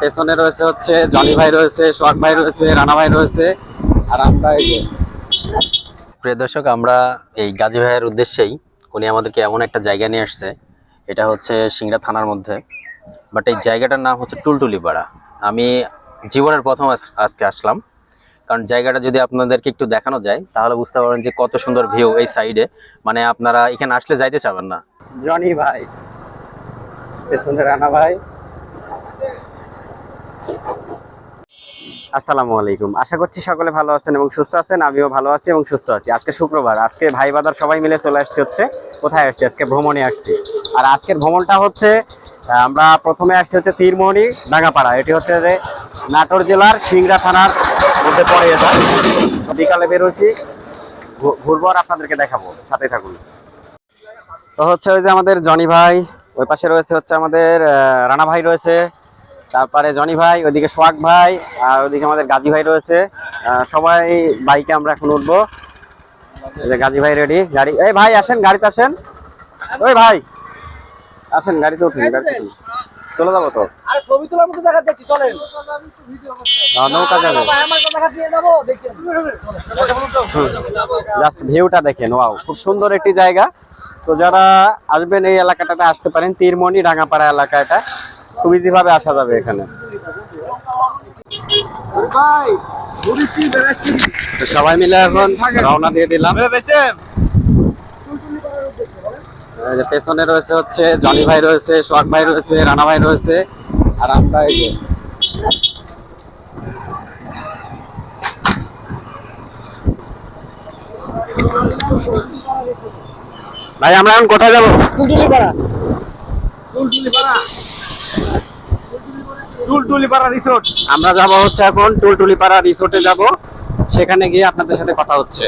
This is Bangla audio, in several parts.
পেছনে রয়েছে হচ্ছে জনি ভাই রয়েছে, সোহাগ ভাই রয়েছে, রানা ভাই রয়েছে, আর আমরা এই যে প্রিয় দর্শক, আমরা এই গাজী ভাইয়ের উদ্দেশ্যেই উনি আমাদেরকে এমন একটা জায়গা নিয়ে আসছে। এটা হচ্ছে সিংড়া থানার মধ্যে, বাট এই জায়গাটার নাম হচ্ছে টুলটুলিপাড়া। আমি জীবনের প্রথম আজকে আসলাম, কারণ জায়গাটা যদি আপনাদেরকে একটু দেখানো যায় তাহলে বুঝতে পারবেন যে কত সুন্দর ভিউ এই সাইডে। মানে আপনারা এখানে আসলে যাইতে চাবেন না। জনি ভাই, পেছনে রানা ভাই। আসসালামু আলাইকুম, আশা করছি সকলে ভালো আছেন এবং সুস্থ আছেন। আমিও ভালো আছি এবং সুস্থ আছি। আজকে শুক্রবার, আজকে ভাই বাদার সবাই মিলে চলে আসছি হচ্ছে কোথায় আসছি, আজকে ভ্রমণে আসছি। আর আজকের ভ্রমণটা হচ্ছে আমরা প্রথমে আসছি হচ্ছে তীরমণি ডাঙ্গাপাড়া। এটি হচ্ছে যে নাটোর জেলার সিংড়া থানার মধ্যে পড়ে। এটা বিকালে বেরোছি, ঘুরবো আর আপনাদেরকে দেখাবো, সাথে থাকুন। তো হচ্ছে ওই যে আমাদের জনি ভাই, ওই পাশে রয়েছে হচ্ছে আমাদের রানা ভাই রয়েছে, তারপরে জনি ভাই, ওইদিকে সোহাগ ভাই, আর ওইদিকে আমাদের গাজী ভাই রয়েছে। সবাই বাইকে আমরা এখন উঠবো। গাজী ভাই রেডি, গাড়ি, এই ভাই আসেন, গাড়িতে আসেন, ওই ভাই আসেন, গাড়িতে উঠুন, গাড়িতে উঠুন, চলে যাবো তো। নৌকা যাবে, জাস্ট ভিউটা দেখেন, ওয়াও, খুব সুন্দর একটি জায়গা। তো যারা আসবেন এই এলাকাটাতে আসতে পারেন, তীরমণি ডাঙ্গাপাড়া এলাকা। এটা খুব ইজি ভাবে আসা যাবে এখানে। সবাই মিলে এখন রওনা দিয়ে দিলাম। পেছনে রয়েছে হচ্ছে জনি ভাই রয়েছে, সোহাগ ভাই রয়েছে, রানা ভাই রয়েছে, আর আমরা এই যে ভাই, আমরা এখন কোথায় যাবো? টুলটুলিপাড়া রিসোর্ট। আমরা যাবো হচ্ছে এখন টুলটুলিপাড়া রিসোর্টে যাব, সেখানে গিয়ে আপনাদের সাথে কথা হচ্ছে।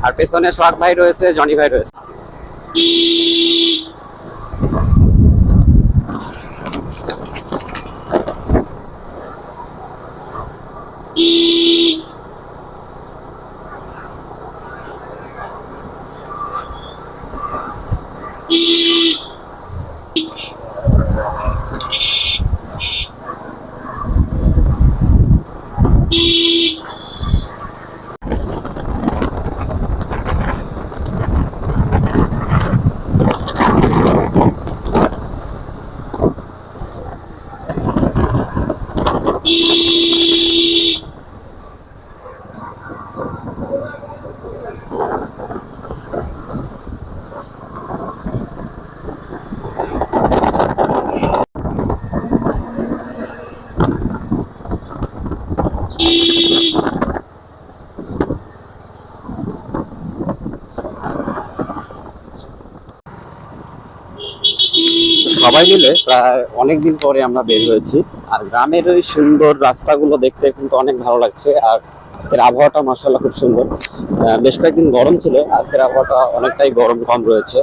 আর পেছনে সোহাগ ভাই রয়েছে, জনি ভাই রয়েছে। সবাই মিলে প্রায় অনেকদিন পরে আমরা বের হয়েছি, আর গ্রামের ওই সুন্দর রাস্তাগুলো দেখতে কিন্তু অনেক ভালো লাগছে। আর আজকের আবহাওয়াটা মাশাআল্লাহ খুব সুন্দর। বেশ কয়েকদিন গরম ছিল, আজকের আবহাওয়াটা অনেকটাই গরম কম রয়েছে।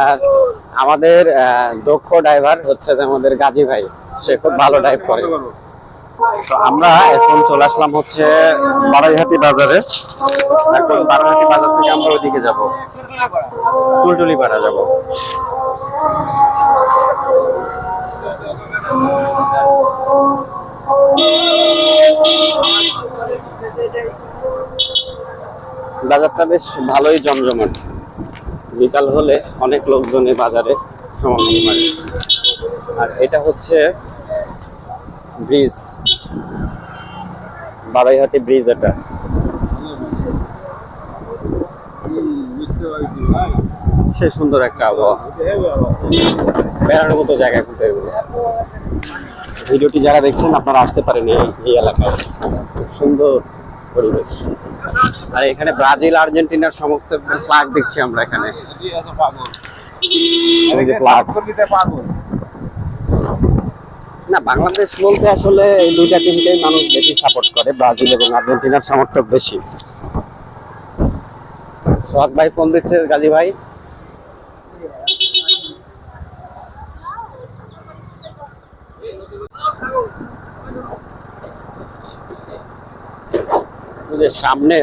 আর আমাদের দক্ষ ড্রাইভার হচ্ছে যে আমাদের গাজী ভাই, সে খুব ভালো ড্রাইভ করে। তো আমরা এখন চলে আসলাম হচ্ছে বারাইহাটি বাজারে। এখন বারাইহাটি বাজার থেকে আমরা ওইদিকে যাব, টুলটুলিপাড়া যাব। বাজারটা বেশ ভালোই জমজমাট, বিকাল হলে অনেক লোকজন এই বাজারে সমাগম হয়। আর এটা হচ্ছে ব্রিজ, বারাইহাটি ব্রিজ। এটা সে সুন্দর একটা আবহাওয়া, বেড়ানোর মতো জায়গা। কিন্তু এগুলো ভিডিওটি যারা দেখছেন আপনারা আসতে পারেন এই এলাকায়, সুন্দর পরিবেশ। আর এখানে ব্রাজিল আর্জেন্টিনার সমস্ত ফ্ল্যাগ দেখছি আমরা এখানে। না, বাংলাদেশ বলতে আসলে এই দুইটা টিমকেই মানুষ বেশি সাপোর্ট করে, ব্রাজিল এবং আর্জেন্টিনার সমর্থক বেশি। সোহাগ ভাই ফোন দিচ্ছে গাজী ভাই। সামনে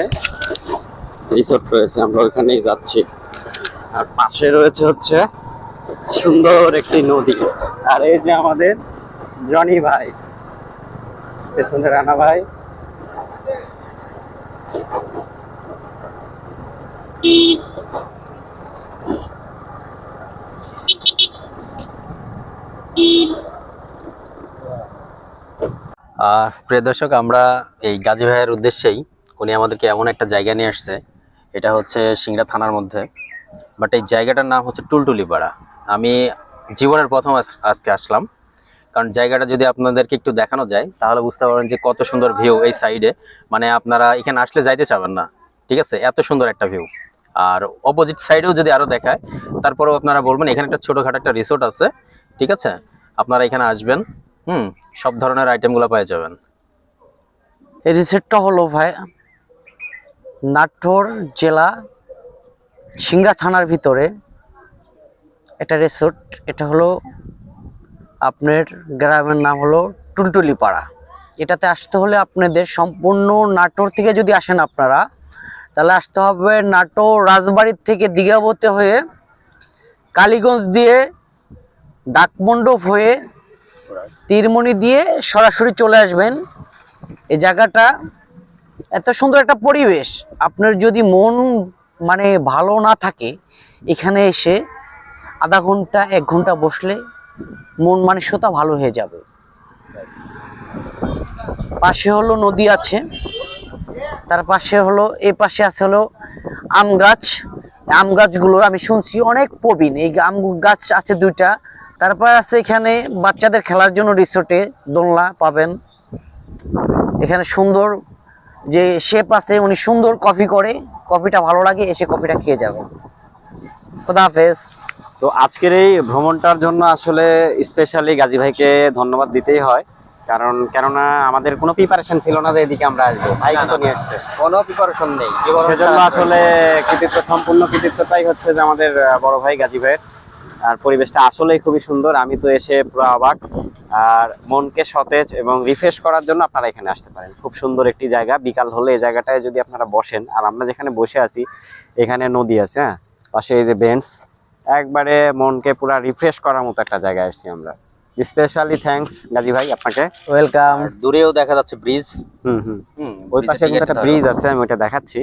রিসোর্ট রয়েছে, আমরা ওইখানেই যাচ্ছি। আর পাশে রয়েছে হচ্ছে সুন্দর একটি নদী। আর এই যে আমাদের জনি ভাই, পেছনে রানা ভাই। প্রিয় দর্শক, আমরা এই গাজী ভাইয়ের উদ্দেশ্যেই, উনি আমাদেরকে এমন একটা জায়গা নিয়ে আসছে, এটা হচ্ছে সিংড়া থানার মধ্যে, বাট এই জায়গাটার নাম হচ্ছে টুলটুলিপাড়া। আমি জীবনের প্রথম আজকে আসলাম, কারণ জায়গাটা যদি আপনাদেরকে একটু দেখানো যায় তাহলে বুঝতে পারবেন যে কত সুন্দর ভিউ এই সাইডে। মানে আপনারা এখানে আসলে যাইতে চাবেন না, ঠিক আছে, এত সুন্দর একটা ভিউ। আর অপোজিট সাইডেও যদি আরো দেখায় তারপরেও আপনারা বলবেন। এখানে একটা ছোটখাটো একটা রিসোর্ট আছে, ঠিক আছে, আপনারা এখানে আসবেন, সব ধরনের আইটেমগুলো পেয়ে যাবেন। এই রিসোর্টটা হলো ভাই নাটোর জেলা সিংড়া থানার ভিতরে একটা রিসোর্ট। এটা হলো আপনার গ্রামের নাম হলো টুলটুলিপাড়া। এটাতে আসতে হলে আপনাদের সম্পূর্ণ নাটোর থেকে যদি আসেন আপনারা, তাহলে আসতে হবে নাটোর রাজবাড়ির থেকে দিঘাবতে হয়ে কালীগঞ্জ দিয়ে ডাকমণ্ডপ হয়ে তীরমণি দিয়ে সরাসরি চলে আসবেন। এই জায়গাটা এত সুন্দর একটা পরিবেশ, আপনার যদি মন মানে ভালো না থাকে এখানে এসে আধা ঘন্টা 1 ঘন্টা বসলে মন মানসিকতা ভালো হয়ে যাবে। পাশে হলো নদী আছে, তার পাশে হলো এই পাশে আছে হলো আম গাছ। আম গাছগুলো আমি শুনছি অনেক প্রবীণ। এই আম গাছ আছে 2টা। তারপর আছে এখানে বাচ্চাদের খেলার জন্য রিসোর্টে দোলনা পাবেন। এখানে সুন্দর যে শেফ আছে, উনি সুন্দর কফি করে, কফিটা ভালো লাগে, এসে কফিটা খেয়ে যাবেন। খোদা হাফেজ। তো আজকের এই ভ্রমণটার জন্য আসলে স্পেশালি গাজী ভাইকে ধন্যবাদ দিতেই হয়, কারণ কেননা আমাদের কোনো প্রিপারেশন ছিল না যে এদিকে আমরা আসবো। ভাই তো নিয়ে আসছে, কোনো প্রিপারেশন নেই, সেজন্য আসলে সম্পূর্ণ কৃতিত্বটাই হচ্ছে যে আমাদের বড় ভাই গাজী ভাইয়ের। আর পরিবেশটা আসলেই খুবই সুন্দর, আমি তো এসে পুরো অবাক। আর মনকে সতেজ এবং রিফ্রেশ করার জন্য আপনারা এখানে আসতে পারেন। খুব সুন্দর একটি জায়গা, বিকাল হলে এই জায়গাটায় যদি আপনারা বসেন, আর আমরা যেখানে বসে আছি এখানে নদী আছে, হ্যাঁ, পাশে এই যে বেঞ্চ, একবারে মনকে পুরো রিফ্রেশ করার মতো একটা জায়গায় আসছি আমরা। স্পেশালি থ্যাঙ্কস গাজী ভাই আপনাকে। ওয়েলকাম। দূরেও দেখা যাচ্ছে ব্রিজ, ওই পাশে একটা ব্রিজ আছে, আমি ওইটা দেখাচ্ছি।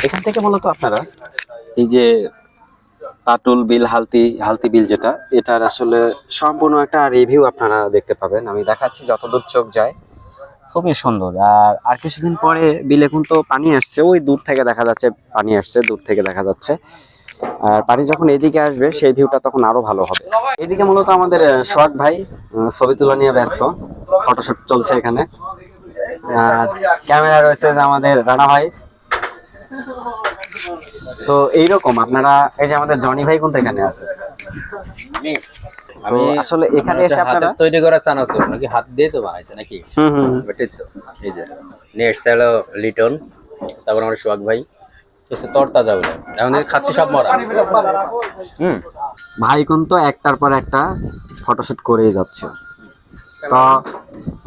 এখান থেকে মূলত আপনারা এই যে পাটুল বিল, হালতি বিল যেটা, এটার আসলে সম্পূর্ণ একটা রিভিউ আপনারা দেখতে পাবেন। আমি দেখাচ্ছি যতদূর চোখ যায়, খুবই সুন্দর। আর কিছুদিন পরে বিলে কিন্তু পানি আসছে, ওই দূর থেকে দেখা যাচ্ছে পানি আসছে, দূর থেকে দেখা যাচ্ছে। আর পানি যখন এদিকে আসবে সেই ভিউটা তখন আরো ভালো হবে। এদিকে মূলত আমাদের সোহাগ ভাই ছবি তোলা নিয়ে ব্যস্ত, ফটোশুট চলছে এখানে। আর ক্যামেরা রয়েছে যে আমাদের রানা ভাই। তো এইরকম আপনারা, এই যে আমাদের জনি ভাই কোন এখানে আছে, আমি আসলে এখানে এসে আপনারা তৈরি করা চানাচুর নাকি হাত দিয়ে তো বানাইছে নাকি? বেটাই তো। এই যে নেক্সট হলো লিটন, তারপর আমার সোহাগ ভাই এসে তরতাজা হলো, এখন খাচ্ছি সব মরা। ভাই কোন তো একটার পর একটা ফটোশুট করেই যাচ্ছে। তো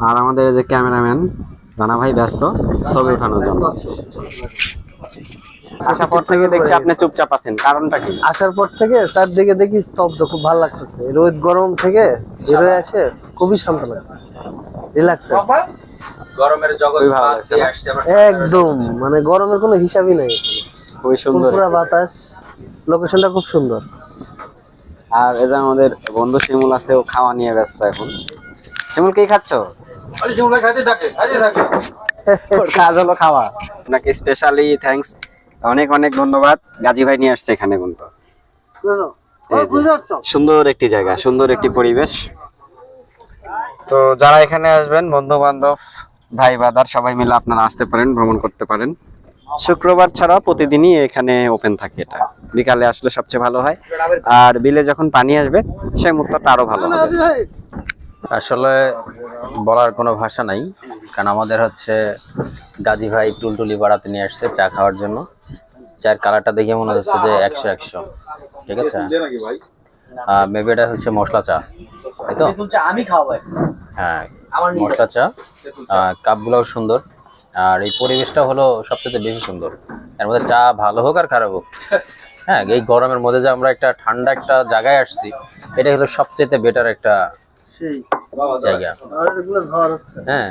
আর আমাদের যে ক্যামেরাম্যান রানা ভাই ব্যস্ত ছবি ওঠানোর জন্য। আসার পর থেকে দেখছি আপনি চুপচাপ আছেন, কারণটা কি? আসার পর থেকে চারদিকে দেখি স্তব্ধ, খুব ভালো লাগতেছে। রোদ গরম থেকে বেরোয় আসে খুবই শান্ত লাগছে, রিল্যাক্স। গরমের জগৎ একদম মানে গরমের কোনো হিসাবই নাই, খুবই সুন্দর পুরো বাতাস, লোকেশনটা খুব সুন্দর। আর এই যে আমাদের বন্ধু শিমুল আছে, ও খাওয়া নিয়ে ব্যস্ত এখন। শিমুল কি খাচ্ছ? ওর কাজ হলো খাওয়া। আপনাকে স্পেশালি থ্যাঙ্কস, অনেক অনেক ধন্যবাদ। গাজী ভাই নিয়ে আসছে এখানে কিন্তু। সুন্দর একটি জায়গা, সুন্দর একটি পরিবেশ। তো যারা এখানে আসবেন, বন্ধু বান্ধব, ভাই বাদার সবাই মিলে আপনারা আসতে পারেন, ভ্রমণ করতে পারেন। শুক্রবার ছাড়া প্রতিদিনই এখানে ওপেন থাকে এটা। বিকালে আসলে সবচেয়ে ভালো হয়, আর বিলে যখন পানি আসবে সেই মুহূর্তটা আরো ভালো হবে। আসলে বলার কোনো ভাষা নাই, কারণ আমাদের হচ্ছে গাজী ভাই টুলটুলি পাড়াতে নিয়ে আসছে চা খাওয়ার জন্য। চায়ের কালারটা দেখে মনে হচ্ছে যে 100 ঠিক আছে। মেবি এটা হচ্ছে মশলা চা, তাই তো? আমি খাওয়াবো। হ্যাঁ, মশলা চা। কাপগুলোও সুন্দর, আর এই পরিবেশটা হলো সবচেয়ে বেশি সুন্দর। এর মধ্যে চা ভালো হোক আর খারাপ হোক, হ্যাঁ, এই গরমের মধ্যে যে আমরা একটা ঠান্ডা একটা জায়গায় আসছি, এটা হলো সবচেয়ে বেটার একটা সেই জায়গা। আর এগুলো ঝড় হচ্ছে। হ্যাঁ,